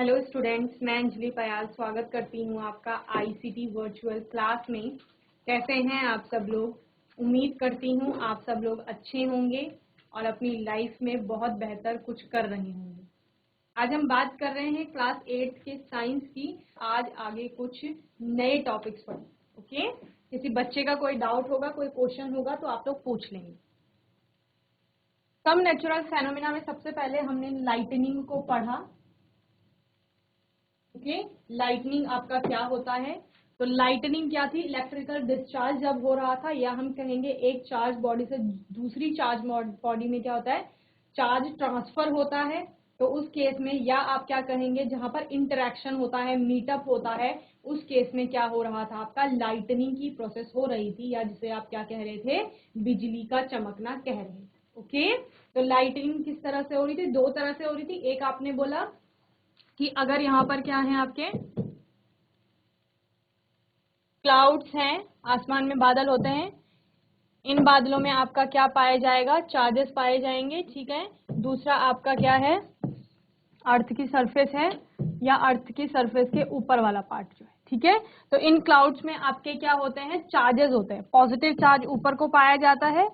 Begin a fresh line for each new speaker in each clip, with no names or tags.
Hello students, मैं अंजलि पयाल स्वागत करती हूँ आपका आईसीटी वर्चुअल क्लास में। कैसे हैं आप सब लोग? उम्मीद करती हूँ आप सब लोग अच्छे होंगे और अपनी लाइफ में बहुत बेहतर कुछ कर रहे होंगे। आज हम बात कर रहे हैं क्लास 8 के साइंस की। आज आगे कुछ नए टॉपिक्स पर। ओके, किसी बच्चे का कोई डाउट होगा, कोई क्वेश्चन होगा तो आप लोग पूछ लेंगे। सम नेचुरल फेनोमेना में सबसे पहले हमने लाइटनिंग को पढ़ा। ओके, लाइटनिंग आपका क्या होता है? तो लाइटनिंग क्या थी? इलेक्ट्रिकल डिस्चार्ज जब हो रहा था, या हम कहेंगे एक चार्ज बॉडी से दूसरी चार्ज बॉडी में क्या होता है, चार्ज ट्रांसफर होता है। तो उस केस में, या आप क्या कहेंगे, जहां पर इंटरेक्शन होता है, मीटअप होता है, उस केस में क्या हो रहा था, आपका लाइटनिंग की प्रोसेस हो रही थी, या जिसे आप क्या कह रहे थे, बिजली का चमकना कह रहे थे। ओके, तो लाइटनिंग किस तरह से हो रही थी? दो तरह से हो रही थी। एक आपने बोला कि अगर यहाँ पर क्या है, आपके क्लाउड्स हैं, आसमान में बादल होते हैं, इन बादलों में आपका क्या पाया जाएगा, चार्जेस पाए जाएंगे। ठीक है, दूसरा आपका क्या है, अर्थ की सरफेस है, या अर्थ की सरफेस के ऊपर वाला पार्ट जो है। ठीक है, तो इन क्लाउड्स में आपके क्या होते हैं, चार्जेस होते हैं। पॉजिटिव चार्ज ऊपर को पाया जाता है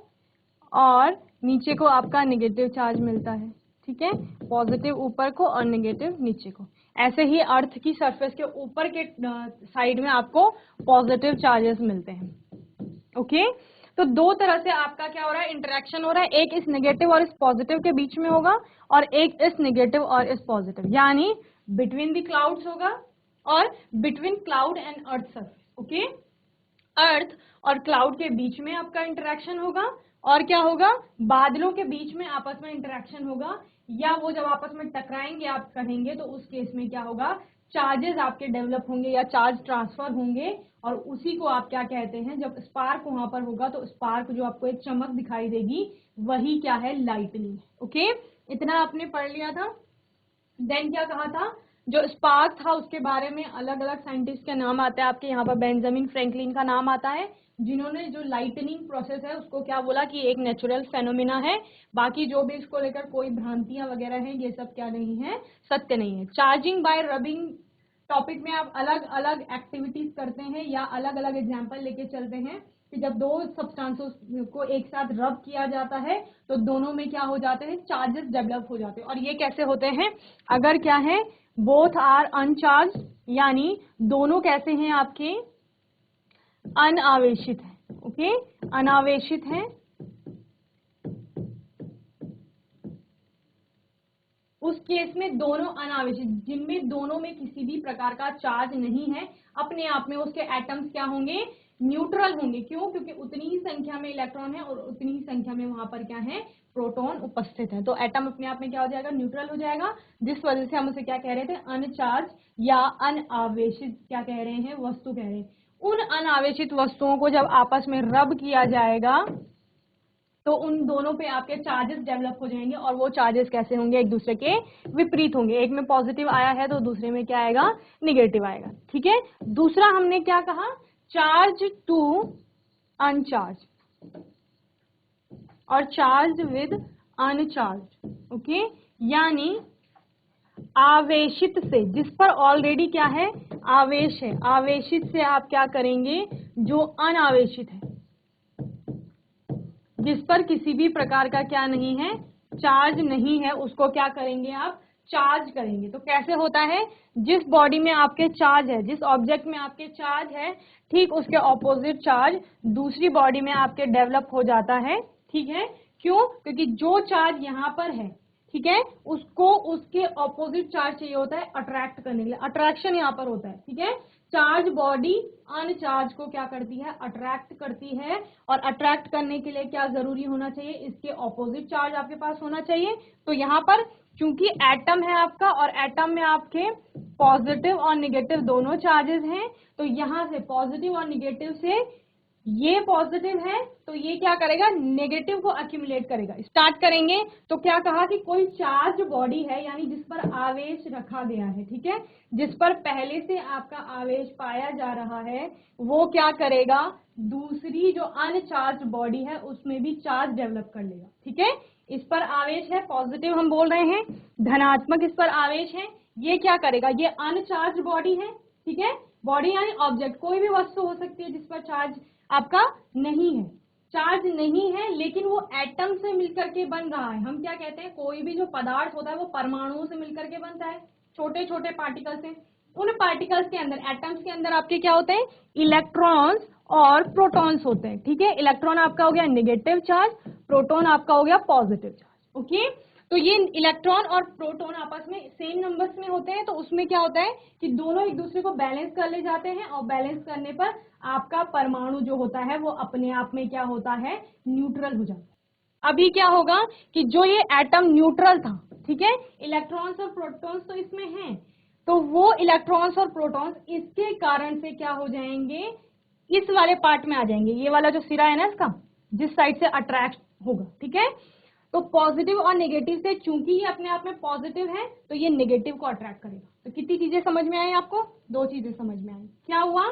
और नीचे को आपका नेगेटिव चार्ज मिलता है। ठीक है, पॉजिटिव ऊपर को और नेगेटिव नीचे को। ऐसे ही अर्थ की सरफेस के ऊपर के साइड में आपको पॉजिटिव चार्जेस मिलते हैं। ओके, तो दो तरह से आपका क्या हो रहा है, इंटरेक्शन हो रहा है। एक इस नेगेटिव और इस पॉजिटिव के बीच में होगा, और एक इस नेगेटिव और इस पॉजिटिव, यानी बिटवीन द क्लाउड्स होगा और between cloud and earth surface. Okay, earth और क्लाउड के बीच में आपका इंटरेक्शन होगा, और क्या होगा, बादलों के बीच में आपस में इंटरेक्शन होगा, या वो जब आपस में टकराएंगे आप कहेंगे, तो उस केस में क्या होगा, चार्जेस आपके डेवलप होंगे या चार्ज ट्रांसफर होंगे, और उसी को आप क्या कहते हैं, जब स्पार्क वहां पर होगा तो स्पार्क जो आपको एक चमक दिखाई देगी, वही क्या है, लाइटनिंग। ओके, इतना आपने पढ़ लिया था। देन क्या कहा था, जो स्पार्क था उसके बारे में अलग अलग साइंटिस्ट के नाम आते हैं आपके यहाँ पर। बेंजामिन फ्रैंकलिन का नाम आता है, जिन्होंने जो लाइटनिंग प्रोसेस है उसको क्या बोला कि एक नेचुरल फेनोमेना है। बाकी जो भी इसको लेकर कोई भ्रांतियां वगैरह हैं, ये सब क्या नहीं है, सत्य नहीं है। चार्जिंग बाय रबिंग टॉपिक में आप अलग अलग एक्टिविटीज करते हैं, या अलग अलग एग्जाम्पल लेके चलते हैं कि जब दो सब्सटेंसेस को एक साथ रब किया जाता है तो दोनों में क्या हो जाते हैं, चार्जेस डेवलप हो जाते हैं। और ये कैसे होते हैं, अगर क्या है, बोथ आर अनचार्ज, यानी दोनों कैसे हैं, आपके अनावेशित है। ओके, अनावेशित है, उस केस में दोनों अनावेशित, जिनमें दोनों में किसी भी प्रकार का चार्ज नहीं है, अपने आप में उसके एटम्स क्या होंगे, न्यूट्रल होंगे। क्यों? क्योंकि उतनी ही संख्या में इलेक्ट्रॉन है और उतनी ही संख्या में वहां पर क्या है, प्रोटॉन उपस्थित है। तो एटम अपने आप में क्या हो जाएगा, न्यूट्रल हो जाएगा, जिस वजह से हम उसे क्या कह रहे थे, अनचार्ज या अनावेशित क्या कह रहे हैं, वस्तु कह रहे हैं। उन अनावेशित वस्तुओं को जब आपस में रब किया जाएगा तो उन दोनों पे आपके चार्जेस डेवलप हो जाएंगे, और वो चार्जेस कैसे होंगे, एक दूसरे के विपरीत होंगे। एक में पॉजिटिव आया है तो दूसरे में क्या आएगा, निगेटिव आएगा। ठीक है, दूसरा हमने क्या कहा, चार्ज टू अनचार्ज और चार्ज विद अनचार्ज। ओके, यानी आवेशित से, जिस पर ऑलरेडी क्या है, आवेश है, आवेशित से आप क्या करेंगे, जो अनावेशित है, जिस पर किसी भी प्रकार का क्या नहीं है, चार्ज नहीं है, उसको क्या करेंगे, आप चार्ज करेंगे। तो कैसे होता है, जिस बॉडी में आपके चार्ज है, जिस ऑब्जेक्ट में आपके चार्ज है, ठीक उसके ऑपोजिट चार्ज दूसरी बॉडी में आपके डेवलप हो जाता है। ठीक है, क्यों? क्योंकि जो चार्ज यहाँ पर है, ठीक है, उसको उसके ऑपोजिट चार्ज चाहिए होता है अट्रैक्ट करने के लिए, अट्रैक्शन यहाँ पर होता है। ठीक है, चार्ज बॉडी अनचार्ज को क्या करती है, अट्रैक्ट करती है, और अट्रैक्ट करने के लिए क्या जरूरी होना चाहिए, इसके ऑपोजिट चार्ज आपके पास होना चाहिए। तो यहाँ पर चूंकि एटम है आपका, और एटम में आपके पॉजिटिव और निगेटिव दोनों चार्जेस हैं, तो यहाँ से पॉजिटिव और निगेटिव से ये पॉजिटिव है तो ये क्या करेगा, नेगेटिव को अक्यूमुलेट करेगा। स्टार्ट करेंगे तो क्या कहा कि कोई चार्ज बॉडी है, यानी जिस पर आवेश रखा गया है, ठीक है, जिस पर पहले से आपका आवेश पाया जा रहा है, वो क्या करेगा, दूसरी जो अनचार्ज बॉडी है उसमें भी चार्ज डेवलप कर लेगा। ठीक है, इस पर आवेश है, पॉजिटिव हम बोल रहे हैं, धनात्मक इस पर आवेश है, ये क्या करेगा, ये अनचार्ज बॉडी है, ठीक है, बॉडी यानी ऑब्जेक्ट, कोई भी वस्तु हो सकती है जिस पर चार्ज आपका नहीं है, चार्ज नहीं है लेकिन वो एटम से मिलकर के बन रहा है। हम क्या कहते हैं, कोई भी जो पदार्थ होता है वो परमाणुओं से मिलकर के बनता है, छोटे छोटे पार्टिकल्स हैं। उन पार्टिकल्स के अंदर, एटम्स के अंदर आपके क्या होते हैं, इलेक्ट्रॉन्स और प्रोटॉन्स होते हैं, ठीक है। इलेक्ट्रॉन आपका हो गया नेगेटिव चार्ज, प्रोटॉन आपका हो गया पॉजिटिव चार्ज, ओके। तो ये इलेक्ट्रॉन और प्रोटॉन आपस में सेम नंबर्स में होते हैं, तो उसमें क्या होता है कि दोनों एक दूसरे को बैलेंस कर ले जाते हैं, और बैलेंस करने पर आपका परमाणु जो होता है वो अपने आप में क्या होता है, न्यूट्रल हो जाता है। अभी क्या होगा कि जो ये एटम न्यूट्रल था, ठीक है, इलेक्ट्रॉन्स और प्रोटॉन्स तो इसमें हैं, तो वो इलेक्ट्रॉन्स और प्रोटॉन्स इसके कारण से क्या हो जाएंगे, इस वाले पार्ट में आ जाएंगे, ये वाला जो सिरा है ना इसका, जिस साइड से अट्रैक्ट होगा, ठीक है। तो पॉजिटिव और नेगेटिव से, चूंकि ये अपने आप में पॉजिटिव है तो ये नेगेटिव को अट्रैक्ट करेगा। तो कितनी चीजें समझ में आई आपको, दो चीजें समझ में आई। क्या हुआ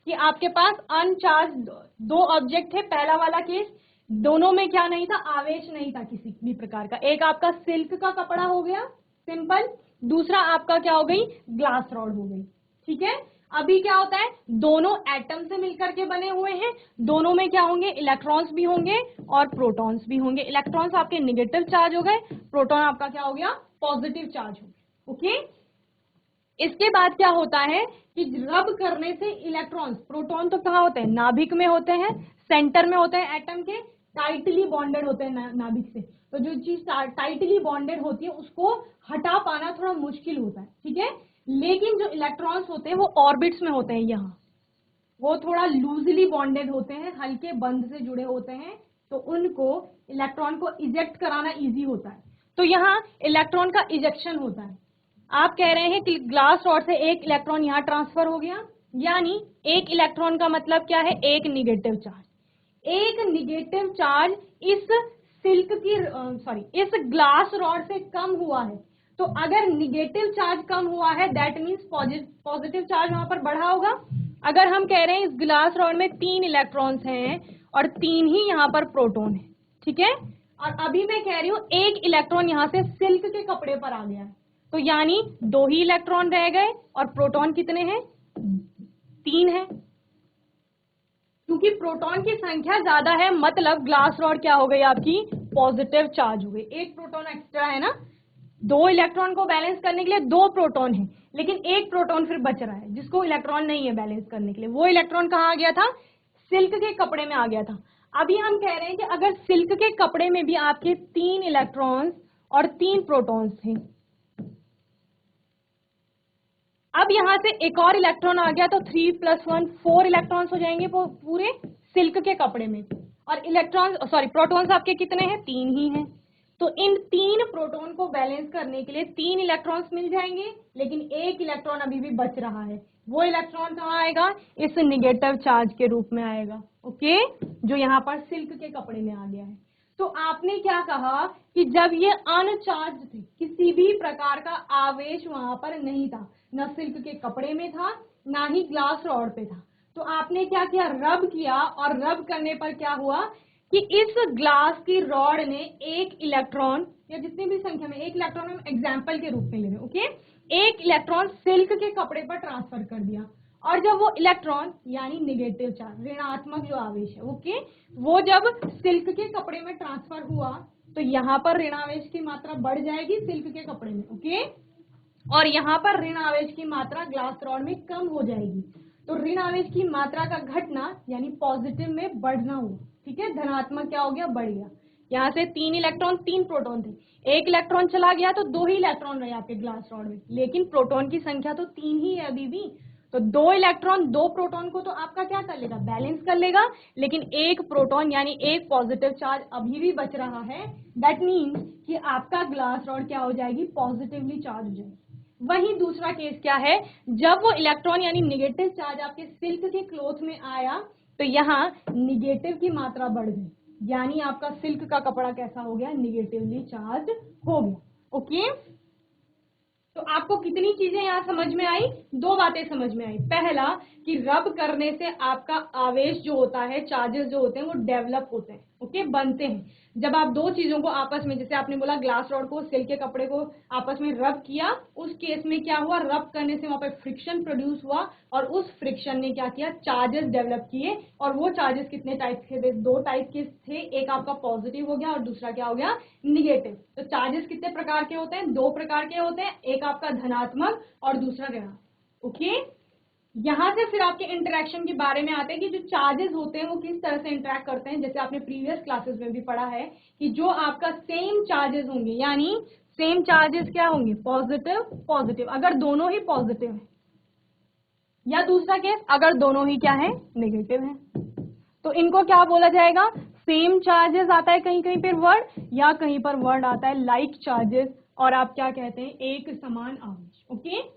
कि आपके पास अनचार्ज दो ऑब्जेक्ट थे, पहला वाला केस, दोनों में क्या नहीं था, आवेश नहीं था किसी भी प्रकार का। एक आपका सिल्क का कपड़ा हो गया सिंपल, दूसरा आपका क्या हो गई, ग्लास रॉड हो गई, ठीक है। अभी क्या होता है, दोनों एटम से मिलकर के बने हुए हैं, दोनों में क्या होंगे, इलेक्ट्रॉन्स भी होंगे और प्रोटॉन्स भी होंगे। इलेक्ट्रॉन्स आपके नेगेटिव चार्ज हो गए, प्रोटॉन आपका क्या हो गया, पॉजिटिव चार्ज हो गया, ओके। इसके बाद क्या होता है कि रब करने से इलेक्ट्रॉन्स, प्रोटॉन तो कहाँ होते हैं, नाभिक में होते हैं, सेंटर में होते हैं एटम के, टाइटली बॉन्डेड होते हैं नाभिक से। तो जो चीज टाइटली बॉन्डेड होती है उसको हटा पाना थोड़ा मुश्किल होता है, ठीक है। लेकिन जो इलेक्ट्रॉन्स होते हैं वो ऑर्बिट्स में होते हैं, यहाँ वो थोड़ा लूजली बॉन्डेड होते हैं, हल्के बंध से जुड़े होते हैं, तो उनको इलेक्ट्रॉन को इजेक्ट कराना इजी होता है। तो यहाँ इलेक्ट्रॉन का इजेक्शन होता है। आप कह रहे हैं कि ग्लास रॉड से एक इलेक्ट्रॉन यहाँ ट्रांसफर हो गया, यानी एक इलेक्ट्रॉन का मतलब क्या है, एक निगेटिव चार्ज। एक निगेटिव चार्ज इस सिल्क की इस ग्लास रॉड से कम हुआ है, तो अगर निगेटिव चार्ज कम हुआ है दैट मीन्स पॉजिटिव चार्ज वहां पर बढ़ा होगा। अगर हम कह रहे हैं इस ग्लास रॉड में 3 इलेक्ट्रॉन्स हैं और 3 ही यहाँ पर प्रोटॉन है, ठीक है, और अभी मैं कह रही हूँ एक इलेक्ट्रॉन यहाँ से सिल्क के कपड़े पर आ गया है, तो यानी 2 ही इलेक्ट्रॉन रह गए और प्रोटॉन कितने हैं, 3 है। क्योंकि प्रोटॉन की संख्या ज्यादा है, मतलब ग्लास रॉड क्या हो गई आपकी, पॉजिटिव चार्ज हो गई। एक प्रोटॉन एक्स्ट्रा है ना, 2 इलेक्ट्रॉन को बैलेंस करने के लिए 2 प्रोटॉन है, लेकिन एक प्रोटॉन फिर बच रहा है जिसको इलेक्ट्रॉन नहीं है बैलेंस करने के लिए। वो इलेक्ट्रॉन कहाँ आ गया था, सिल्क के कपड़े में आ गया था। अभी हम कह रहे हैं कि अगर सिल्क के कपड़े में भी आपके 3 इलेक्ट्रॉन्स और 3 प्रोटॉन्स थे, अब यहां से एक और इलेक्ट्रॉन आ गया तो 3 + 1 4 इलेक्ट्रॉन्स हो जाएंगे पूरे सिल्क के कपड़े में। और प्रोटॉन्स आपके कितने हैं, 3 ही हैं। तो इन 3 प्रोटॉन को बैलेंस करने के लिए 3 इलेक्ट्रॉन्स मिल जाएंगे, लेकिन एक इलेक्ट्रॉन अभी भी बच रहा है। वो इलेक्ट्रॉन कहाँ आएगा, इस निगेटिव चार्ज के रूप में आएगा, ओके, जो यहाँ पर सिल्क के कपड़े में आ गया है। तो आपने क्या कहा कि जब ये अनचार्ज थे, किसी भी प्रकार का आवेश वहां पर नहीं था, न सिल्क के कपड़े में था ना ही ग्लास रॉड पे था, तो आपने क्या किया, रब किया, और रब करने पर क्या हुआ कि इस ग्लास की रॉड ने एक इलेक्ट्रॉन, या जितनी भी संख्या में, एक इलेक्ट्रॉन हम एग्जाम्पल के रूप में ले रहे हैं, ओके, एक इलेक्ट्रॉन सिल्क के कपड़े पर ट्रांसफर कर दिया। और जब वो इलेक्ट्रॉन यानी नेगेटिव चार्ज, ऋणात्मक जो आवेश है, ओके, वो जब सिल्क के कपड़े में ट्रांसफर हुआ तो यहाँ पर ऋण आवेश की मात्रा बढ़ जाएगी सिल्क के कपड़े में, ओके, और यहाँ पर ऋण आवेश की मात्रा ग्लास रॉड में कम हो जाएगी। तो ऋण आवेश की मात्रा का घटना यानी पॉजिटिव में बढ़ना हुआ, ठीक है, धनात्मक क्या हो गया, बढ़ गया। यहाँ से 3 इलेक्ट्रॉन 3 प्रोटॉन थे, एक इलेक्ट्रॉन चला गया तो 2 ही इलेक्ट्रॉन रहे आपके ग्लास रॉड में, लेकिन प्रोटॉन की संख्या तो 3 ही है अभी भी। तो 2 इलेक्ट्रॉन 2 प्रोटॉन को तो आपका क्या कर लेगा, बैलेंस कर लेगा, लेकिन एक प्रोटॉन यानी एक पॉजिटिव चार्ज अभी भी बच रहा है। दैट मीन्स कि आपका ग्लास रॉड क्या हो जाएगी, पॉजिटिवली चार्ज हो जाएगी। वहीं दूसरा केस क्या है, जब वो इलेक्ट्रॉन यानी नेगेटिव चार्ज आपके सिल्क के क्लॉथ में आया तो यहाँ निगेटिव की मात्रा बढ़ गई, यानी आपका सिल्क का कपड़ा कैसा हो गया, निगेटिवली चार्ज हो गया, ओके। तो आपको कितनी चीजें यहाँ समझ में आई, 2 बातें समझ में आई। पहला कि रब करने से आपका आवेश जो होता है, चार्जेस जो होते हैं वो डेवलप होते हैं, ओके, बनते हैं। जब आप दो चीजों को आपस में, जैसे आपने बोला ग्लास रॉड को सिल्क के कपड़े को आपस में रब किया, उस केस में क्या हुआ, रब करने से वहां पर फ्रिक्शन प्रोड्यूस हुआ और उस फ्रिक्शन ने क्या किया, चार्जेस डेवलप किए। और वो चार्जेस कितने टाइप के थे, दो टाइप के थे, एक आपका पॉजिटिव हो गया और दूसरा क्या हो गया, निगेटिव। तो चार्जेस कितने प्रकार के होते हैं, दो प्रकार के होते हैं, एक आपका धनात्मक और दूसरा ऋणात्मक। ओके, यहां से फिर आपके इंटरेक्शन के बारे में आते हैं कि जो चार्जेस होते हैं वो किस तरह से इंटरेक्ट करते हैं। जैसे आपने प्रीवियस क्लासेस में भी पढ़ा है कि जो आपका सेम चार्जेस होंगे, यानी सेम चार्जेस क्या होंगे, पॉजिटिव पॉजिटिव, अगर दोनों ही पॉजिटिव है, या दूसरा केस अगर दोनों ही क्या है, नेगेटिव है, तो इनको क्या बोला जाएगा, सेम चार्जेस आता है कहीं कहीं पर वर्ड, या कहीं पर वर्ड आता है लाइक चार्जेस, और आप क्या कहते हैं, एक समान आवेश। ओके,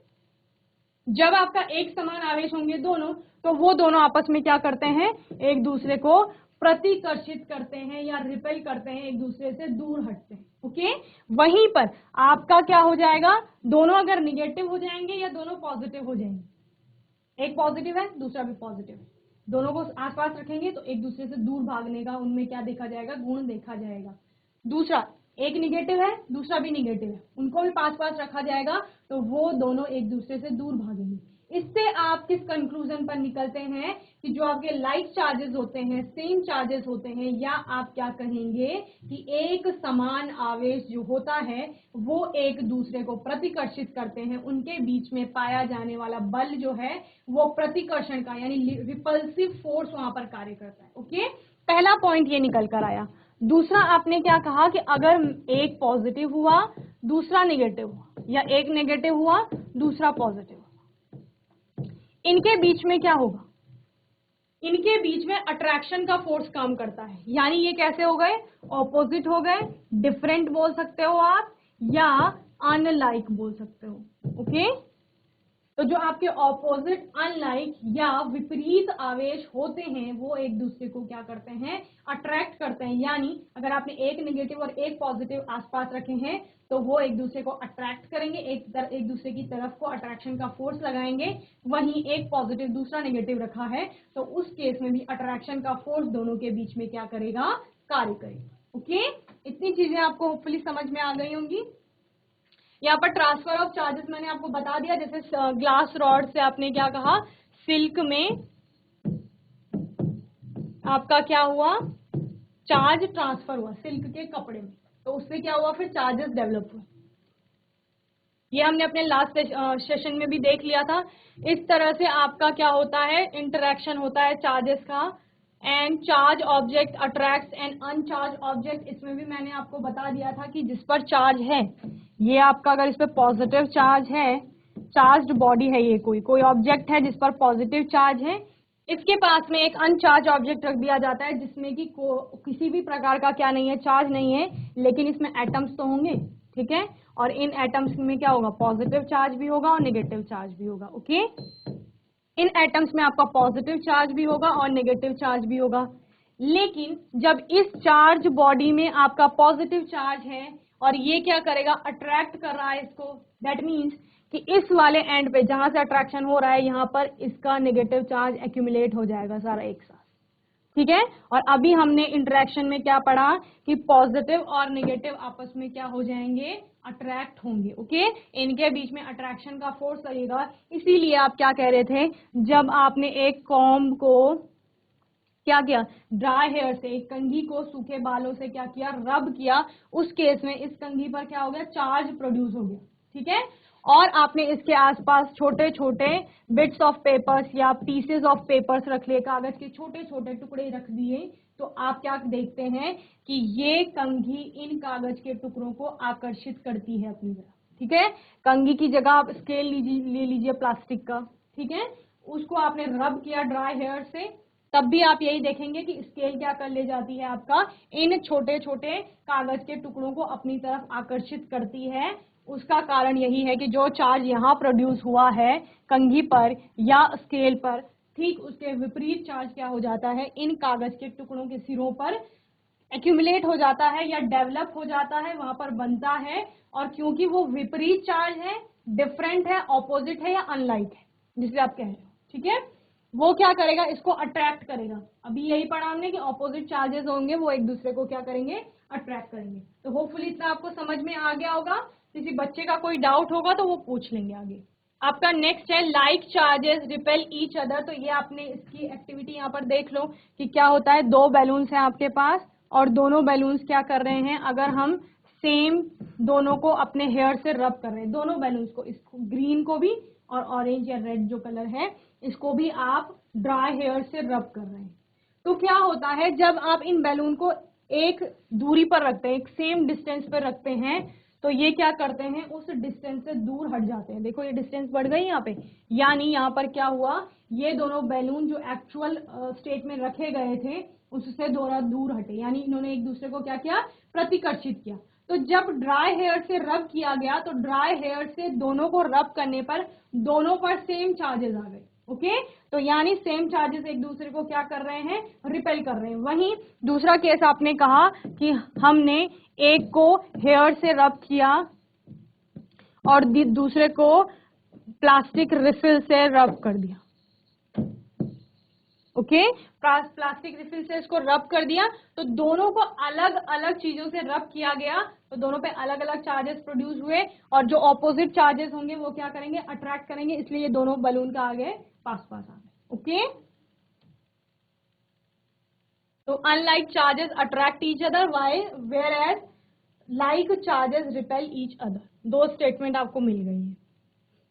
जब आपका एक समान आवेश होंगे दोनों, तो वो दोनों आपस में क्या करते हैं, एक दूसरे को प्रतिकर्षित करते हैं या रिपेल करते हैं, एक दूसरे से दूर हटते हैं। ओके, वहीं पर आपका क्या हो जाएगा, दोनों अगर निगेटिव हो जाएंगे या दोनों पॉजिटिव हो जाएंगे, एक पॉजिटिव है दूसरा भी पॉजिटिव है, दोनों को आसपास रखेंगे तो एक दूसरे से दूर भागने का उनमें क्या देखा जाएगा, गुण देखा जाएगा। दूसरा, एक निगेटिव है दूसरा भी निगेटिव है, उनको भी पास पास रखा जाएगा तो वो दोनों एक दूसरे से दूर भागेंगे। इससे आप किस कंक्लूजन पर निकलते हैं कि जो आपके लाइक चार्जेस होते हैं, सेम चार्जेस होते हैं, या आप क्या कहेंगे कि एक समान आवेश जो होता है वो एक दूसरे को प्रतिकर्षित करते हैं, उनके बीच में पाया जाने वाला बल जो है वो प्रतिकर्षण का यानी रिपल्सिव फोर्स वहां पर कार्य करता है। ओके, पहला पॉइंट ये निकल कर आया। दूसरा आपने क्या कहा कि अगर एक पॉजिटिव हुआ दूसरा नेगेटिव हुआ, या एक नेगेटिव हुआ दूसरा पॉजिटिव हुआ, इनके बीच में क्या होगा, इनके बीच में अट्रैक्शन का फोर्स काम करता है। यानी ये कैसे हो गए, ऑपोजिट हो गए, डिफरेंट बोल सकते हो आप, या अनलाइक बोल सकते हो। ओके, तो जो आपके ऑपोजिट अनलाइक या विपरीत आवेश होते हैं वो एक दूसरे को क्या करते हैं, अट्रैक्ट करते हैं। यानी अगर आपने एक नेगेटिव और एक पॉजिटिव आसपास रखे हैं तो वो एक दूसरे को अट्रैक्ट करेंगे, एक दूसरे की तरफ को अट्रैक्शन का फोर्स लगाएंगे। वहीं एक पॉजिटिव दूसरा नेगेटिव रखा है तो उस केस में भी अट्रैक्शन का फोर्स दोनों के बीच में क्या करेगा, कार्य करेगा। ओके, इतनी चीजें आपको होपफुली समझ में आ गई होंगी। यहाँ पर ट्रांसफर ऑफ चार्जेस मैंने आपको बता दिया, जैसे ग्लास रॉड से आपने क्या कहा, सिल्क में आपका क्या हुआ, चार्ज ट्रांसफर हुआ सिल्क के कपड़े में, तो उससे क्या हुआ, फिर चार्जेस डेवलप हुए। ये हमने अपने लास्ट सेशन में भी देख लिया था। इस तरह से आपका क्या होता है, इंटरेक्शन होता है चार्जेस का। And charge object attracts and अनचार्ज object, इसमें भी मैंने आपको बता दिया था कि जिस पर चार्ज है, ये आपका अगर इस पर पॉजिटिव चार्ज है, चार्ज्ड बॉडी है, ये कोई ऑब्जेक्ट है जिस पर पॉजिटिव चार्ज है, इसके पास में एक अनचार्ज ऑब्जेक्ट रख दिया जाता है जिसमें कि किसी भी प्रकार का क्या नहीं है, चार्ज नहीं है, लेकिन इसमें एटम्स तो होंगे। ठीक है, और इन एटम्स में क्या होगा, पॉजिटिव चार्ज भी होगा और नेगेटिव चार्ज भी होगा। ओके, इन एटम्स में आपका पॉजिटिव चार्ज भी होगा और नेगेटिव चार्ज भी होगा। लेकिन जब इस चार्ज बॉडी में आपका पॉजिटिव चार्ज है और ये क्या करेगा, अट्रैक्ट कर रहा है इसको, दैट मीन्स कि इस वाले एंड पे जहां से अट्रैक्शन हो रहा है यहां पर इसका नेगेटिव चार्ज एक्यूमुलेट हो जाएगा सारा एक साथ। ठीक है, और अभी हमने इंटरेक्शन में क्या पढ़ा कि पॉजिटिव और नेगेटिव आपस में क्या हो जाएंगे, अट्रैक्ट होंगे। ओके, इनके बीच में अट्रैक्शन का फोर्स लगेगा। इसीलिए आप क्या कह रहे थे, जब आपने एक कॉम्ब को क्या किया, ड्राई हेयर से, एक कंघी को सूखे बालों से क्या किया, रब किया, उस केस में इस कंघी पर क्या हो गया, चार्ज प्रोड्यूस हो गया। ठीक है, और आपने इसके आसपास छोटे छोटे बिट्स ऑफ पेपर्स या पीसेस ऑफ पेपर्स रख लिए, कागज के छोटे छोटे टुकड़े रख दिए, तो आप क्या देखते हैं कि ये कंघी इन कागज के टुकड़ों को आकर्षित करती है अपनी तरफ। ठीक है, कंघी की जगह आप स्केल ले लीजिए प्लास्टिक का। ठीक है, उसको आपने रब किया ड्राई हेयर से, तब भी आप यही देखेंगे कि स्केल क्या कर ले जाती है, आपका इन छोटे छोटे कागज के टुकड़ों को अपनी तरफ आकर्षित करती है। उसका कारण यही है कि जो चार्ज यहाँ प्रोड्यूस हुआ है कंघी पर या स्केल पर, ठीक उसके विपरीत चार्ज क्या हो जाता है, इन कागज के टुकड़ों के सिरों पर एक्यूमुलेट हो जाता है या डेवलप हो जाता है, वहां पर बनता है। और क्योंकि वो विपरीत चार्ज है, डिफरेंट है, ऑपोजिट है या अनलाइक है, जिसे आप कह रहे हो। ठीक है, वो क्या करेगा, इसको अट्रैक्ट करेगा। अभी यही पढ़ा हमने कि ऑपोजिट चार्जेस होंगे वो एक दूसरे को क्या करेंगे, अट्रैक्ट करेंगे। तो होपफुली इतना आपको समझ में आ गया होगा। किसी बच्चे का कोई डाउट होगा तो वो पूछ लेंगे आगे। आपका नेक्स्ट है like charges repel each other. तो ये आपने इसकी एक्टिविटी यहाँ पर देख लो कि क्या होता है। दो बैलून्स हैं आपके पास और दोनों बैलून्स क्या कर रहे हैं, अगर हम सेम दोनों को अपने हेयर से रब कर रहे हैं, दोनों बैलून्स को, इसको ग्रीन को भी और ऑरेंज या रेड जो कलर है इसको भी आप ड्राई हेयर से रब कर रहे हैं, तो क्या होता है जब आप इन बैलून को एक दूरी पर रखते हैं, एक सेम डिस्टेंस पर रखते हैं, तो ये क्या करते हैं, उस डिस्टेंस से दूर हट जाते हैं। देखो ये डिस्टेंस बढ़ गई यहाँ पे, यानी यहाँ पर क्या हुआ, ये दोनों बैलून जो एक्चुअल स्टेट में रखे गए थे उससे थोड़ा दूर हटे, यानी इन्होंने एक दूसरे को क्या किया, प्रतिकर्षित किया। तो जब ड्राई हेयर से रब किया गया तो ड्राई हेयर से दोनों को रब करने पर दोनों पर सेम चार्जेस आ गए। ओके, तो यानी सेम चार्जेस एक दूसरे को क्या कर रहे हैं, रिपेल कर रहे हैं। वहीं दूसरा केस आपने कहा कि हमने एक को हेयर से रब किया और दूसरे को प्लास्टिक रिफिल से रब कर दिया। ओके, प्लास्टिक रिफिल से इसको रब कर दिया, तो दोनों को अलग अलग चीजों से रब किया गया, तो दोनों पे अलग अलग चार्जेस प्रोड्यूस हुए और जो ऑपोजिट चार्जेस होंगे वो क्या करेंगे, अट्रैक्ट करेंगे, इसलिए ये दोनों बलून का आगे पास पास आ गए। ओके, तो unlike charges attract each other why whereas like charges repel each other. दो स्टेटमेंट आपको मिल गई है।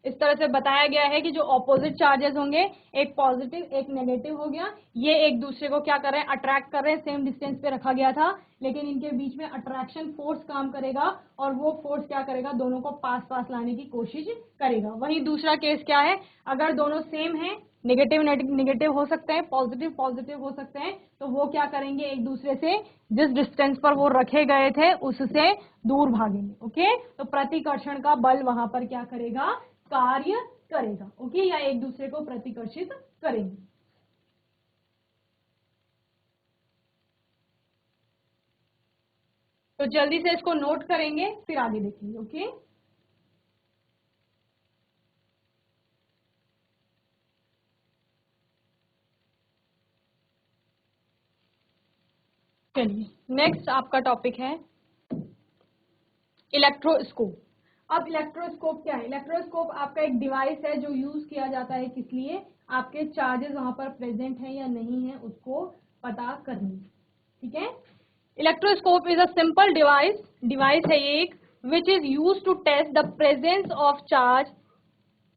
इस तरह से बताया गया है कि जो ऑपोजिट चार्जेस होंगे, एक पॉजिटिव एक नेगेटिव हो गया, ये एक दूसरे को क्या कर रहे हैं, अट्रैक्ट कर रहे हैं। सेम डिस्टेंस पे रखा गया था लेकिन इनके बीच में अट्रैक्शन फोर्स काम करेगा और वो फोर्स क्या करेगा, दोनों को पास पास लाने की कोशिश करेगा। वहीं दूसरा केस क्या है, अगर दोनों सेम है, नेगेटिव नेगेटिव हो सकते हैं, पॉजिटिव पॉजिटिव हो सकते हैं, तो वो क्या करेंगे, एक दूसरे से जिस डिस्टेंस पर वो रखे गए थे उससे दूर भागेंगे। ओके, तो प्रतिकर्षण का बल वहां पर क्या करेगा, कार्य करेगा। ओके, या एक दूसरे को प्रतिकर्षित करेंगे। तो जल्दी से इसको नोट करेंगे फिर आगे देखेंगे। ओके, चलिए नेक्स्ट आपका टॉपिक है इलेक्ट्रोस्कोप। अब इलेक्ट्रोस्कोप क्या है, इलेक्ट्रोस्कोप आपका एक डिवाइस है जो यूज किया जाता है किस लिए, आपके चार्जेस वहां पर प्रेजेंट है या नहीं है उसको पता करने। ठीक है, electroscope is a simple device है ये एक, which is use to test the presence of charge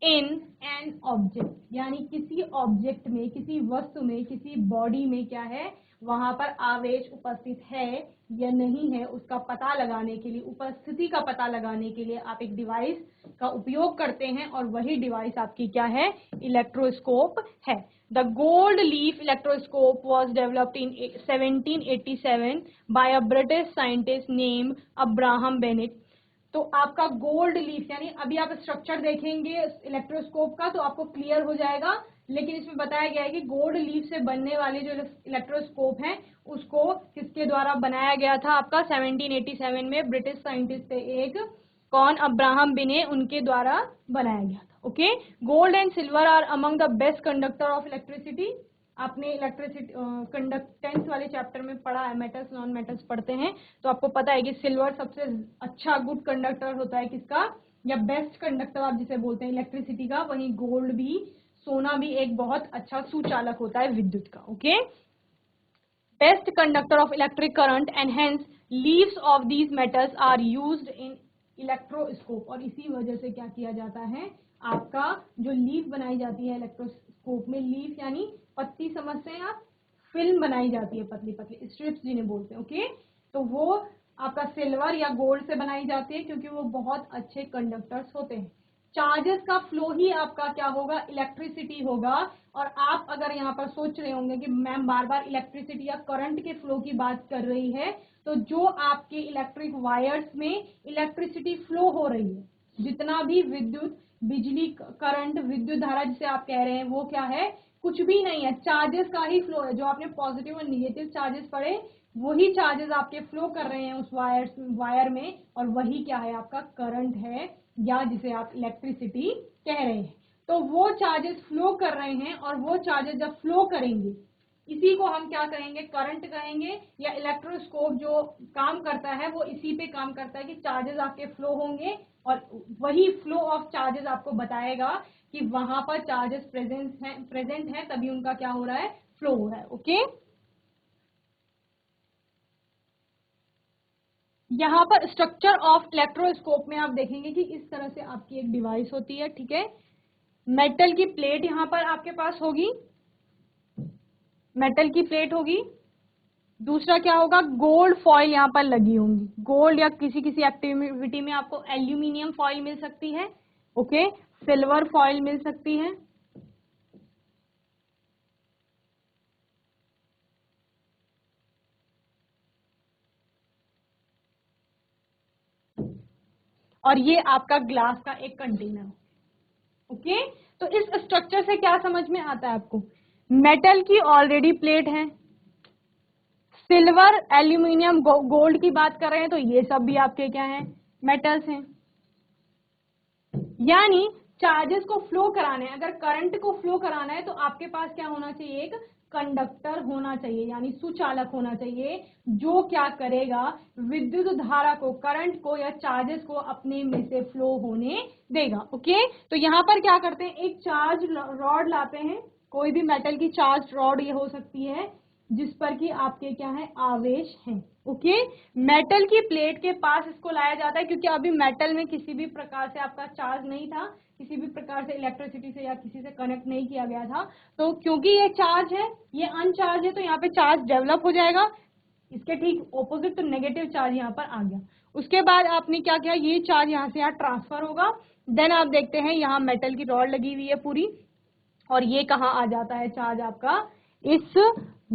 in an object, यानी किसी ऑब्जेक्ट में, किसी वस्तु में, किसी बॉडी में क्या है, वहां पर आवेश उपस्थित है या नहीं है उसका पता लगाने के लिए, उपस्थिति का पता लगाने के लिए आप एक डिवाइस का उपयोग करते हैं और वही डिवाइस आपकी क्या है, इलेक्ट्रोस्कोप है। The gold leaf electroscope was developed in 1787 by a British scientist name Abraham Bennet. तो आपका गोल्ड लीफ, यानी अभी आप स्ट्रक्चर देखेंगे इलेक्ट्रोस्कोप का तो आपको क्लियर हो जाएगा, लेकिन इसमें बताया गया है कि गोल्ड लीफ से बनने वाले जो इलेक्ट्रोस्कोप है उसको किसके द्वारा बनाया गया था, आपका 1787 में ब्रिटिश साइंटिस्ट थे एक, कौन, अब्राहम बिने, उनके द्वारा बनाया गया था। Okay, gold and silver are among the best conductor of electricity. आपने इलेक्ट्रिसिटी कंडक्टेंस वाले चैप्टर में पढ़ा है, मेटल्स नॉन मेटल्स पढ़ते हैं तो आपको पता है कि सिल्वर सबसे अच्छा गुड कंडक्टर होता है किसका, या बेस्ट कंडक्टर आप जिसे बोलते हैं इलेक्ट्रिसिटी का। वहीं गोल्ड भी, सोना भी एक बहुत अच्छा सुचालक होता है विद्युत का। Okay, best conductor of electric current and hence leaves of these metals are used in electroscope. और इसी वजह से क्या किया जाता है, आपका जो लीफ बनाई जाती है इलेक्ट्रोस्कोप में, लीफ यानी पत्ती समझते हैं आप, फिल्म बनाई जाती है पतली पतली, स्ट्रिप्स जिन्हें बोलते हैं। ओके, तो वो आपका सिल्वर या गोल्ड से बनाई जाती है क्योंकि वो बहुत अच्छे कंडक्टर्स होते हैं। चार्जेस का फ्लो ही आपका क्या होगा, इलेक्ट्रिसिटी होगा। और आप अगर यहाँ पर सोच रहे होंगे कि मैम बार बार इलेक्ट्रिसिटी या करंट के फ्लो की बात कर रही है, तो जो आपके इलेक्ट्रिक वायर्स में इलेक्ट्रिसिटी फ्लो हो रही है, जितना भी विद्युत, बिजली, करंट, विद्युत धारा जिसे आप कह रहे हैं, वो क्या है, कुछ भी नहीं है, चार्जेस का ही फ्लो है। जो आपने पॉजिटिव और निगेटिव चार्जेस पढ़े वही चार्जेस आपके फ्लो कर रहे हैं उस वायर में, और वही क्या है, आपका करंट है या जिसे आप इलेक्ट्रिसिटी कह रहे हैं। तो वो चार्जेस फ्लो कर रहे हैं, और वो चार्जेस जब फ्लो करेंगे इसी को हम क्या कहेंगे, करंट कहेंगे। या इलेक्ट्रोस्कोप जो काम करता है वो इसी पे काम करता है कि चार्जेस आपके फ्लो होंगे, और वही फ्लो ऑफ चार्जेस आपको बताएगा कि वहां पर चार्जेस प्रेजेंट है, तभी उनका क्या हो रहा है, फ्लो हो रहा है। ओके, यहाँ पर स्ट्रक्चर ऑफ इलेक्ट्रोस्कोप में आप देखेंगे कि इस तरह से आपकी एक डिवाइस होती है, ठीक है। मेटल की प्लेट यहाँ पर आपके पास होगी, मेटल की प्लेट होगी। दूसरा क्या होगा, गोल्ड फॉइल यहाँ पर लगी होंगी, गोल्ड या किसी किसी एक्टिविटी में आपको एल्यूमिनियम फॉइल मिल सकती है, ओके, सिल्वर फॉइल मिल सकती है। और ये आपका ग्लास का एक कंटेनर, ओके। तो इस स्ट्रक्चर से क्या समझ में आता है आपको, मेटल की ऑलरेडी प्लेट है, सिल्वर, एल्यूमिनियम, गोल्ड की बात कर रहे हैं, तो ये सब भी आपके क्या हैं, मेटल्स हैं। यानी चार्जेस को फ्लो कराना है, अगर करंट को फ्लो कराना है तो आपके पास क्या होना चाहिए, एक कंडक्टर होना चाहिए, यानी सुचालक होना चाहिए, जो क्या करेगा, विद्युत धारा को, करंट को या चार्जेस को अपने में से फ्लो होने देगा। ओके, तो यहाँ पर क्या करते हैं, एक चार्ज रॉड लाते हैं, कोई भी मेटल की चार्ज रॉड ये हो सकती है, जिस पर कि आपके क्या है, आवेश हैं। ओके, मेटल की प्लेट के पास इसको लाया जाता है, क्योंकि अभी मेटल में किसी भी प्रकार से आपका चार्ज नहीं था, किसी भी प्रकार से इलेक्ट्रिसिटी से या किसी से कनेक्ट नहीं किया गया था, तो क्योंकि ये चार्ज है, ये अनचार्ज है, तो यहाँ पे चार्ज डेवलप हो जाएगा, इसके ठीक ऑपोजिट, तो नेगेटिव चार्ज यहाँ पर आ गया। उसके बाद आपने क्या किया, ये चार्ज यहाँ से यहाँ ट्रांसफर होगा, देन आप देखते हैं यहाँ मेटल की रॉड लगी हुई है पूरी, और ये कहाँ आ जाता है चार्ज आपका, इस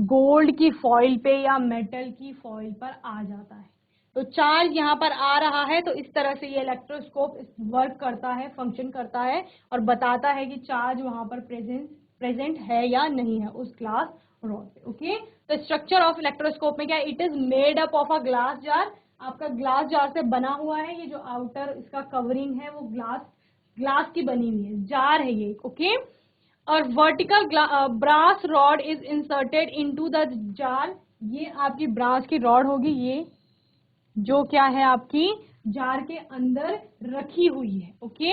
गोल्ड की फॉइल पे या मेटल की फॉइल पर आ जाता है। तो चार्ज यहाँ पर आ रहा है, तो इस तरह से ये इलेक्ट्रोस्कोप वर्क करता है, फंक्शन करता है, और बताता है कि चार्ज वहां पर प्रेजेंट है या नहीं है उस ग्लास रॉड पे। ओके, तो स्ट्रक्चर ऑफ इलेक्ट्रोस्कोप में क्या, it is made up of a glass jar, आपका ग्लास जार से बना हुआ है, ये जो आउटर इसका कवरिंग है वो ग्लास की बनी हुई है, जार है ये। ओके, और vertical brass rod is inserted into the jar, ये आपकी ब्रास की रॉड होगी, ये जो क्या है आपकी जार के अंदर रखी हुई है। Okay,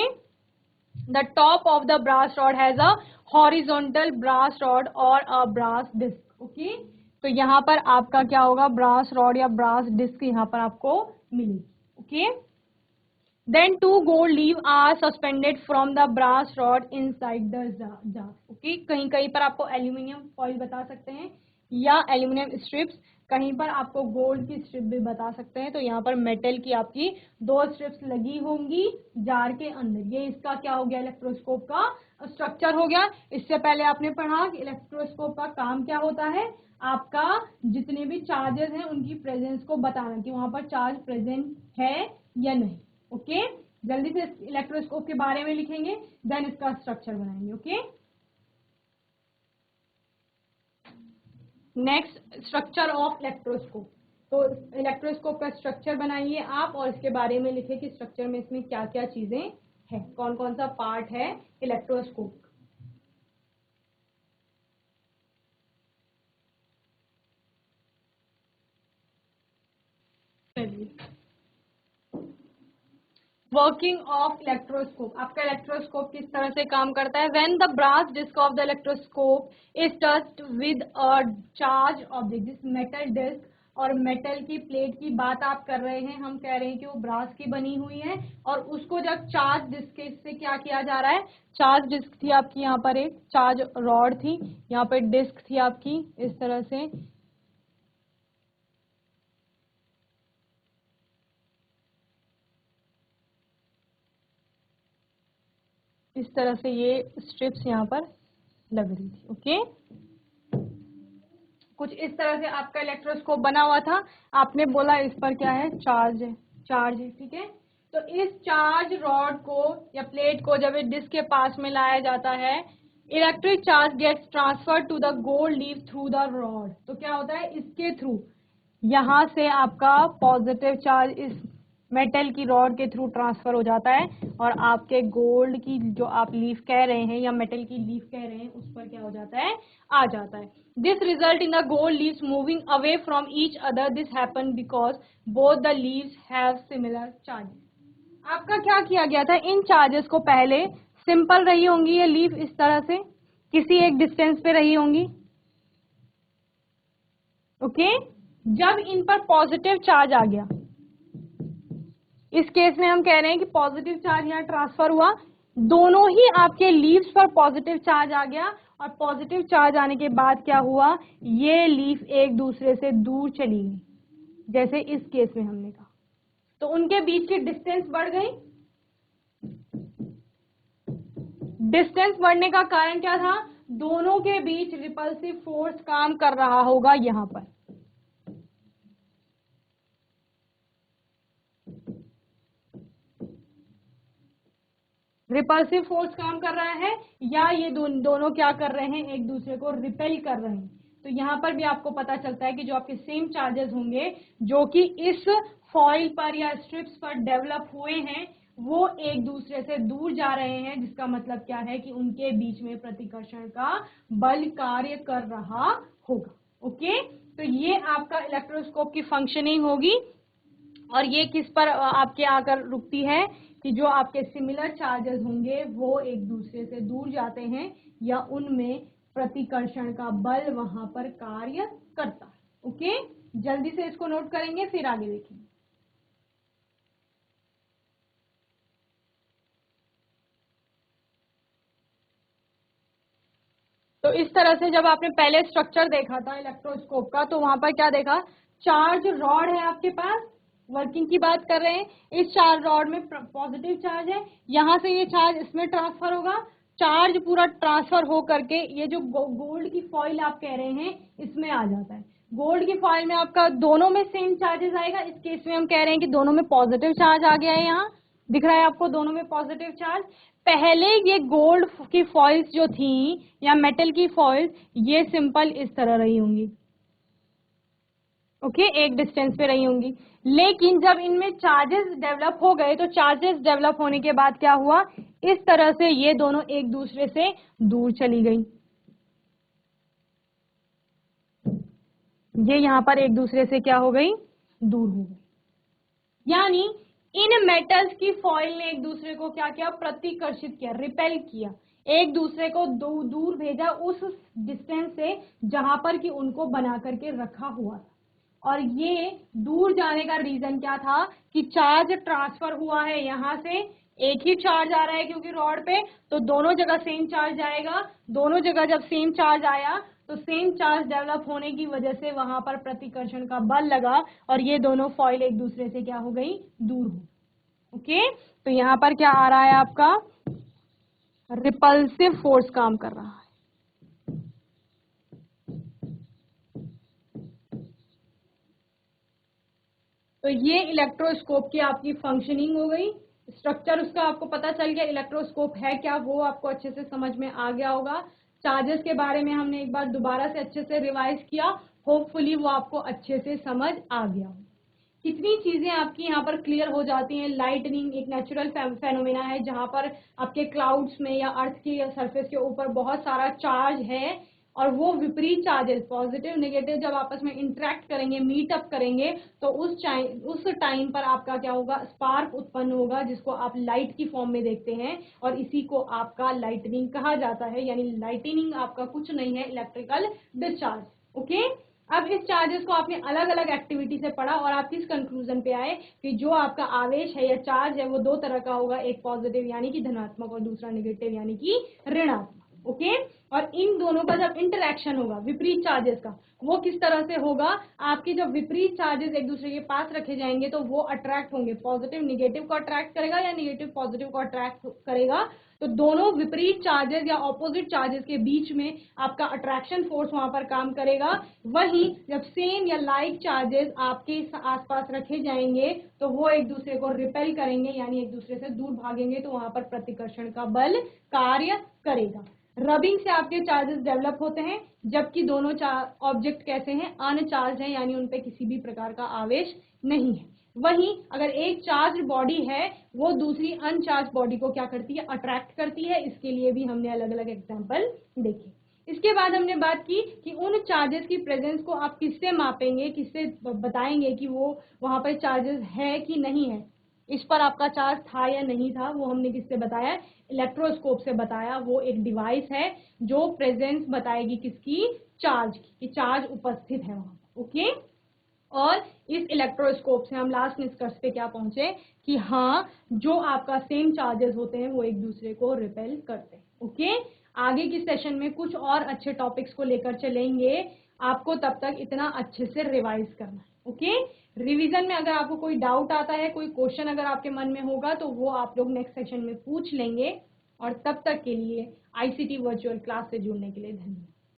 the top of the brass rod has a horizontal brass rod और अ ब्रास डिस्क। ओके, तो यहाँ पर आपका क्या होगा, ब्रास रॉड या ब्रास डिस्क यहाँ पर आपको मिलेगी। Okay, then two gold leaf are suspended from the brass rod inside the jar। Okay, कहीं कहीं पर आपको एल्यूमिनियम फॉइल बता सकते हैं या एल्यूमिनियम स्ट्रिप्स, कहीं पर आपको गोल्ड की स्ट्रिप भी बता सकते हैं। तो यहाँ पर मेटल की आपकी 2 स्ट्रिप्स लगी होंगी जार के अंदर, ये इसका क्या हो गया, इलेक्ट्रोस्कोप का स्ट्रक्चर हो गया। इससे पहले आपने पढ़ा कि इलेक्ट्रोस्कोप का काम क्या होता है, आपका जितने भी चार्जेस हैं उनकी प्रेजेंस को बताना, कि वहां पर चार्ज प्रेजेंट है या नहीं। ओके, जल्दी से इलेक्ट्रोस्कोप के बारे में लिखेंगे, देन इसका स्ट्रक्चर बनाएंगे। Okay, next, structure of electroscope. तो इलेक्ट्रोस्कोप का स्ट्रक्चर बनाइए आप, और इसके बारे में लिखे कि स्ट्रक्चर में इसमें क्या क्या चीजें हैं, कौन कौन सा पार्ट है इलेक्ट्रोस्कोप का। वर्किंग ऑफ इलेक्ट्रोस्कोप, आपका इलेक्ट्रोस्कोप किस तरह से काम करता है, when the brass disc of the electroscope is touched with a charge object, जिस मेटल डिस्क और मेटल की प्लेट की बात आप कर रहे हैं, हम कह रहे हैं कि वो ब्रास की बनी हुई है, और उसको जब चार्ज डिस्क से क्या किया जा रहा है, चार्ज डिस्क थी आपकी, यहाँ पर एक चार्ज रॉड थी, यहाँ पर डिस्क थी आपकी इस तरह से, इस तरह से ये स्ट्रिप्स यहाँ पर लग रही थी। ओके, कुछ इस तरह से आपका इलेक्ट्रोस्कोप बना हुआ था, आपने बोला इस पर क्या है, चार्ज है, चार्ज है, ठीक है। तो इस चार्ज रॉड को या प्लेट को जब डिस्क के पास में लाया जाता है, electric charge gets transfer to the gold leaf through the rod, तो क्या होता है, इसके थ्रू यहाँ से आपका पॉजिटिव चार्ज इस मेटल की रॉड के थ्रू ट्रांसफर हो जाता है और आपके गोल्ड की जो आप लीफ कह रहे हैं या मेटल की लीफ कह रहे हैं उस पर क्या हो जाता है, आ जाता है। This result in the gold leaves moving away from each other. This happen because both the leaves have similar charges. आपका क्या किया गया था, इन चार्जेस को पहले सिंपल रही होंगी ये लीफ इस तरह से किसी एक डिस्टेंस पे रही होंगी, ओके। जब इन पर पॉजिटिव चार्ज आ गया, इस केस में हम कह रहे हैं कि पॉजिटिव चार्ज यहाँ ट्रांसफर हुआ, दोनों ही आपके लीव्स पर पॉजिटिव चार्ज आ गया और पॉजिटिव चार्ज आने के बाद क्या हुआ, ये लीफ एक दूसरे से दूर चली गई, जैसे इस केस में हमने कहा। तो उनके बीच की डिस्टेंस बढ़ गई। डिस्टेंस बढ़ने का कारण क्या था, दोनों के बीच रिपल्सिव फोर्स काम कर रहा होगा यहां पर। रिपल्सिव फोर्स काम कर रहा है या ये दोनों क्या कर रहे हैं, एक दूसरे को रिपेल कर रहे हैं। तो यहां पर भी आपको पता चलता है कि जो आपके सेम चार्जेस होंगे जो कि इस फॉइल पर या स्ट्रिप्स पर डेवलप हुए हैं वो एक दूसरे से दूर जा रहे हैं, जिसका मतलब क्या है कि उनके बीच में प्रतिकर्षण का बल कार्य कर रहा होगा। ओके, तो ये आपका इलेक्ट्रोस्कोप की फंक्शनिंग होगी और ये किस पर आपके आकर रुकती है कि जो आपके सिमिलर चार्जेस होंगे वो एक दूसरे से दूर जाते हैं या उनमें प्रतिकर्षण का बल वहां पर कार्य करता है। ओके, जल्दी से इसको नोट करेंगे फिर आगे देखेंगे। तो इस तरह से जब आपने पहले स्ट्रक्चर देखा था इलेक्ट्रोस्कोप का तो वहां पर क्या देखा, चार्ज रॉड है आपके पास, वर्किंग की बात कर रहे हैं, इस चार्ज रॉड में पॉजिटिव चार्ज है, यहां से ये चार्ज इसमें ट्रांसफर होगा, चार्ज पूरा ट्रांसफर हो करके ये जो गोल्ड की फॉइल आप कह रहे हैं इसमें आ जाता है। गोल्ड की फॉइल में आपका दोनों में सेम चार्जेस आएगा, इस केस में हम कह रहे हैं कि दोनों में पॉजिटिव चार्ज आ गया है, यहाँ दिख रहा है आपको दोनों में पॉजिटिव चार्ज। पहले ये गोल्ड की फॉइल्स जो थी या मेटल की फॉइल्स ये सिंपल इस तरह रही होंगी, ओके, एक डिस्टेंस पे रही होंगी। लेकिन जब इनमें चार्जेस डेवलप हो गए तो चार्जेस डेवलप होने के बाद क्या हुआ, इस तरह से ये दोनों एक दूसरे से दूर चली गई, ये यहां पर एक दूसरे से क्या हो गई, दूर हो गई। यानी इन मेटल्स की फॉइल ने एक दूसरे को क्या किया, प्रतिकर्षित किया, रिपेल किया, एक दूसरे को दूर भेजा उस डिस्टेंस से जहां पर कि उनको बना करके रखा हुआ था। और ये दूर जाने का रीजन क्या था कि चार्ज ट्रांसफर हुआ है, यहां से एक ही चार्ज आ रहा है क्योंकि रॉड पे, तो दोनों जगह सेम चार्ज आएगा, दोनों जगह जब सेम चार्ज आया तो सेम चार्ज डेवलप होने की वजह से वहां पर प्रतिकर्षण का बल लगा और ये दोनों फॉइल एक दूसरे से क्या हो गई, दूर हो। ओके, तो यहां पर क्या आ रहा है आपका, रिपल्सिव फोर्स काम कर रहा है। तो ये इलेक्ट्रोस्कोप की आपकी फंक्शनिंग हो गई, स्ट्रक्चर उसका आपको पता चल गया, इलेक्ट्रोस्कोप है क्या वो आपको अच्छे से समझ में आ गया होगा। चार्जेस के बारे में हमने एक बार दोबारा से अच्छे से रिवाइज किया, होपफुली वो आपको अच्छे से समझ आ गया हो। कितनी चीजें आपकी यहाँ पर क्लियर हो जाती हैं। लाइटनिंग एक नेचुरल फेनोमेना है जहां पर आपके क्लाउड्स में या अर्थ की सरफेस के ऊपर बहुत सारा चार्ज है और वो विपरीत चार्जेस पॉजिटिव नेगेटिव जब आपस में इंटरेक्ट करेंगे, मीटअप करेंगे, तो उस टाइम पर आपका क्या होगा, स्पार्क उत्पन्न होगा जिसको आप लाइट की फॉर्म में देखते हैं और इसी को आपका लाइटनिंग कहा जाता है। यानी लाइटनिंग आपका कुछ नहीं है, इलेक्ट्रिकल डिस्चार्ज। ओके, अब इस चार्जेस को आपने अलग अलग एक्टिविटी से पढ़ा और आप किस कंक्लूजन पे आए कि जो आपका आवेश है या चार्ज है वो दो तरह का होगा, एक पॉजिटिव यानी कि धनात्मक और दूसरा नेगेटिव यानी कि ऋणात्मक। ओके, और इन दोनों का जब इंटरेक्शन होगा विपरीत चार्जेस का, वो किस तरह से होगा, आपके जब विपरीत चार्जेस एक दूसरे के पास रखे जाएंगे तो वो अट्रैक्ट होंगे, पॉजिटिव निगेटिव को अट्रैक्ट करेगा या निगेटिव पॉजिटिव को अट्रैक्ट करेगा। तो दोनों विपरीत चार्जेस या ऑपोजिट चार्जेस के बीच में आपका अट्रैक्शन फोर्स वहां पर काम करेगा। वहीं जब सेम या लाइक चार्जेस आपके आसपास रखे जाएंगे तो वो एक दूसरे को रिपेल करेंगे यानी एक दूसरे से दूर भागेंगे, तो वहां पर प्रतिकर्षण का बल कार्य करेगा। रबिंग से आपके चार्जेस डेवलप होते हैं, जबकि दोनों ऑब्जेक्ट कैसे हैं, अनचार्ज हैं यानी उन पे किसी भी प्रकार का आवेश नहीं है। वहीं अगर एक चार्ज बॉडी है वो दूसरी अनचार्ज बॉडी को क्या करती है, अट्रैक्ट करती है। इसके लिए भी हमने अलग अलग एग्जांपल देखे। इसके बाद हमने बात की कि उन चार्जेस की प्रेजेंस को आप किससे मापेंगे, किससे बताएंगे कि वो वहां पर चार्जेस है कि नहीं है, इस पर आपका चार्ज था या नहीं था, वो हमने किससे बताया, इलेक्ट्रोस्कोप से बताया। वो एक डिवाइस है जो प्रेजेंस बताएगी किसकी, चार्ज की, कि चार्ज उपस्थित है वहां। ओके, और इस इलेक्ट्रोस्कोप से हम लास्ट निष्कर्ष पे क्या पहुंचे कि हाँ, जो आपका सेम चार्जेस होते हैं वो एक दूसरे को रिपेल करते हैं। ओके, आगे की सेशन में कुछ और अच्छे टॉपिक्स को लेकर चलेंगे। आपको तब तक इतना अच्छे से रिवाइज करना है। ओके, रिवीजन में अगर आपको कोई डाउट आता है, कोई क्वेश्चन अगर आपके मन में होगा तो वो आप लोग नेक्स्ट सेशन में पूछ लेंगे। और तब तक के लिए आईसीटी वर्चुअल क्लास से जुड़ने के लिए धन्यवाद।